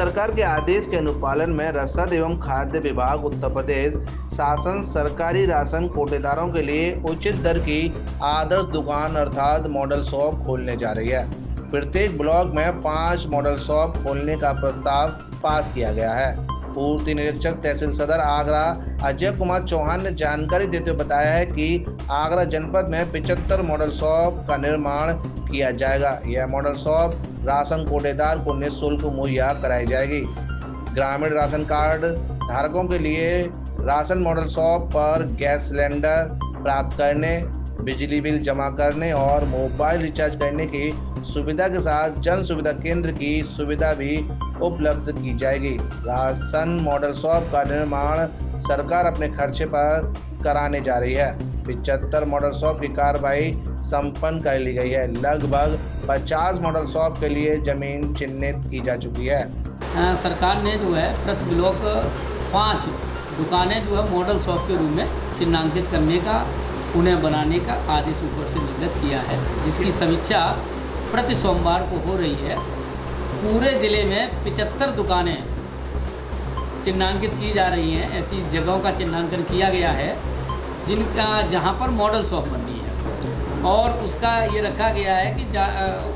सरकार के आदेश के अनुपालन में रसद एवं खाद्य विभाग उत्तर प्रदेश शासन सरकारी राशन कोटेदारों के लिए उचित दर की आदर्श दुकान अर्थात मॉडल शॉप खोलने जा रही है। प्रत्येक ब्लॉक में 5 मॉडल शॉप खोलने का प्रस्ताव पास किया गया है। पूर्ति निरीक्षक तहसील सदर आगरा अजय कुमार चौहान ने जानकारी देते हुए बताया है कि आगरा जनपद में 75 मॉडल शॉप का निर्माण किया जाएगा। यह मॉडल शॉप राशन कोटेदार को निःशुल्क मुहैया कराई जाएगी। ग्रामीण राशन कार्ड धारकों के लिए राशन मॉडल शॉप पर गैस सिलेंडर प्राप्त करने, बिजली बिल जमा करने और मोबाइल रिचार्ज करने की सुविधा के साथ जन सुविधा केंद्र की सुविधा भी उपलब्ध की जाएगी। राशन मॉडल शॉप का निर्माण सरकार अपने खर्चे पर कराने जा रही है। 75 मॉडल शॉप की कार्रवाई संपन्न कर ली गई है। लगभग 50 मॉडल शॉप के लिए जमीन चिन्हित की जा चुकी है। सरकार ने जो है प्रति ब्लॉक 5 दुकानें जो है मॉडल शॉप के रूप में चिन्हांकित करने का, उन्हें बनाने का आदेश ऊपर से निर्गत किया है, जिसकी समीक्षा प्रति सोमवार को हो रही है। पूरे ज़िले में 75 दुकानें चिन्हांकित की जा रही हैं। ऐसी जगहों का चिन्हांकन किया गया है जहां पर मॉडल शॉप बननी है, और उसका ये रखा गया है कि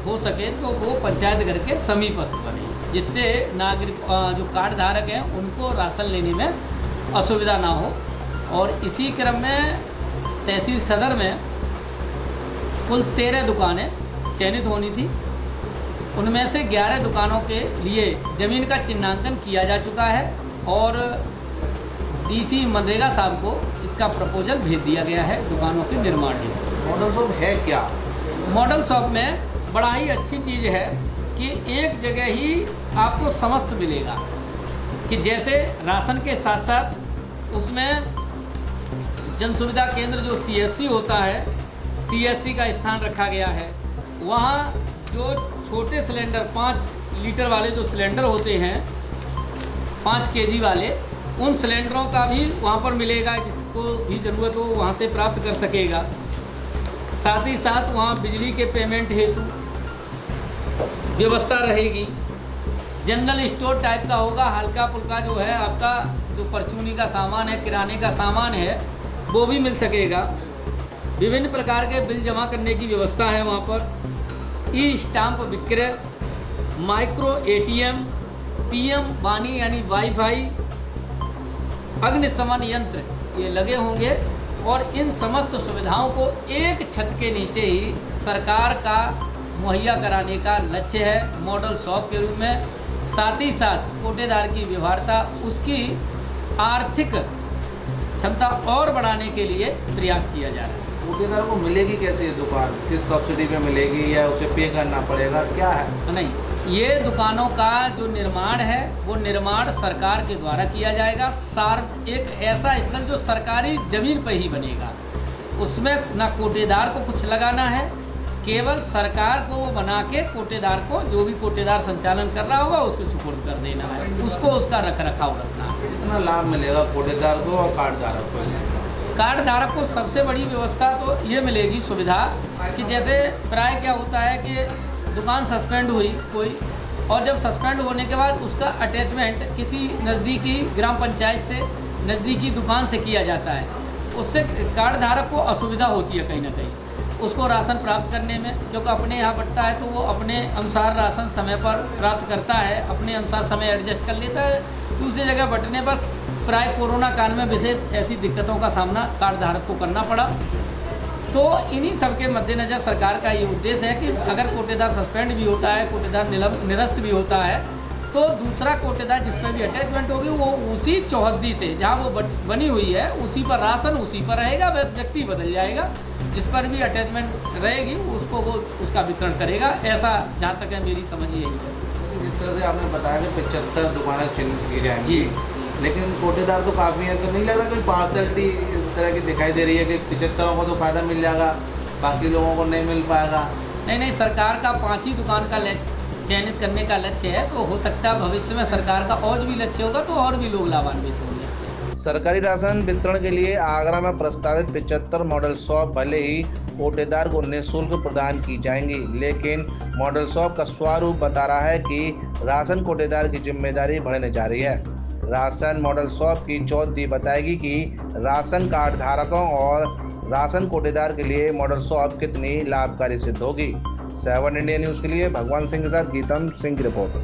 हो सके तो वो पंचायत घर के समीपस्थ बने, जिससे नागरिक जो कार्ड धारक हैं उनको राशन लेने में असुविधा ना हो। और इसी क्रम में तहसील सदर में कुल 13 दुकानें चयनित होनी थी। उनमें से 11 दुकानों के लिए ज़मीन का चिन्हांकन किया जा चुका है और डीसी मनरेगा साहब को इसका प्रपोजल भेज दिया गया है दुकानों के निर्माण के लिए। मॉडल शॉप है क्या? मॉडल शॉप में बड़ा ही अच्छी चीज़ है कि एक जगह ही आपको समस्त मिलेगा, कि जैसे राशन के साथ साथ उसमें जन सुविधा केंद्र जो CSC होता है, CSC का स्थान रखा गया है। वहाँ जो छोटे सिलेंडर 5 लीटर वाले जो सिलेंडर होते हैं 5 kg वाले, उन सिलेंडरों का भी वहाँ पर मिलेगा, जिसको भी ज़रूरत हो वहाँ से प्राप्त कर सकेगा। साथ ही साथ वहाँ बिजली के पेमेंट हेतु व्यवस्था रहेगी। जनरल स्टोर टाइप का होगा, हल्का फुल्का जो है आपका जो परचूनी का सामान है, किराने का सामान है, वो भी मिल सकेगा। विभिन्न प्रकार के बिल जमा करने की व्यवस्था है वहाँ पर। ई-स्टाम्प विक्रय, माइक्रो ATM, PM वाणी यानी वाईफाई, अग्निशमन यंत्र ये लगे होंगे। और इन समस्त सुविधाओं को एक छत के नीचे ही सरकार का मुहैया कराने का लक्ष्य है मॉडल शॉप के रूप में। साथ ही साथ कोटेदार की व्यवहार्यता, उसकी आर्थिक क्षमता और बढ़ाने के लिए प्रयास किया जा रहा है। कोटेदार को मिलेगी कैसे ये दुकान? किस सब्सिडी पे मिलेगी या उसे पे करना पड़ेगा, क्या है? नहीं, ये दुकानों का जो निर्माण है वो निर्माण सरकार के द्वारा किया जाएगा। एक ऐसा स्थल जो सरकारी ज़मीन पर ही बनेगा, उसमें ना कोटेदार को कुछ लगाना है, केवल सरकार को वो बना के कोटेदार को, जो भी कोटेदार संचालन कर रहा होगा उसको सुपुर्द कर देना है, उसको उसका रख रखाव रखना है। कितना लाभ मिलेगा कोटेदार को और कार्ड धारक को? कार्ड धारक को सबसे बड़ी व्यवस्था तो ये मिलेगी सुविधा कि जैसे प्राय क्या होता है कि दुकान सस्पेंड हुई कोई, और जब सस्पेंड होने के बाद उसका अटैचमेंट किसी नज़दीकी ग्राम पंचायत से नज़दीकी दुकान से किया जाता है, उससे कार्ड धारक को असुविधा होती है कहीं ना कहीं उसको राशन प्राप्त करने में। क्योंकि अपने यहाँ बंटता है तो वो अपने अनुसार राशन समय पर प्राप्त करता है, अपने अनुसार समय एडजस्ट कर लेता है। दूसरी जगह बंटने पर प्राय कोरोना काल में विशेष ऐसी दिक्कतों का सामना कार्ड धारक को करना पड़ा। तो इन्हीं सब के मद्देनज़र सरकार का ये उद्देश्य है कि अगर कोटेदार सस्पेंड भी होता है, कोटेदार निरस्त भी होता है, तो दूसरा कोटेदार जिस पर भी अटैचमेंट होगी वो उसी चौहद्दी से जहाँ वो बनी हुई है उसी पर राशन उसी पर रहेगा, बस व्यक्ति बदल जाएगा। जिस पर भी अटैचमेंट रहेगी उसको वो उसका वितरण करेगा। ऐसा जहाँ तक है मेरी समझ यही है। जिस तरह से आपने बताया कि 75 दुकानें चिन्हित की जाएंगी, लेकिन कोटेदार तो काफ़ी है, तो नहीं लग रहा कोई पार्सलिटी इस तरह की दिखाई दे रही है कि 75 को तो फ़ायदा मिल जाएगा, बाकी लोगों को नहीं मिल पाएगा? नहीं, सरकार का 5 ही दुकान का चयनित करने का लक्ष्य है, तो हो सकता है भविष्य में सरकार का और भी लक्ष्य होगा तो और भी लोग लाभान्वित होंगे। सरकारी राशन वितरण के लिए आगरा में प्रस्तावित 75 मॉडल शॉप भले ही कोटेदार को निःशुल्क प्रदान की जाएंगी, लेकिन मॉडल शॉप का स्वरूप बता रहा है कि राशन कोटेदार की जिम्मेदारी बढ़ने जा रही है। राशन मॉडल शॉप की चौधरी बताएगी कि राशन कार्ड धारकों और राशन कोटेदार के लिए मॉडल शॉप कितनी लाभकारी सिद्ध होगी। 7 इंडिया न्यूज़ के लिए भगवान सिंह के साथ गीतम सिंह की रिपोर्ट।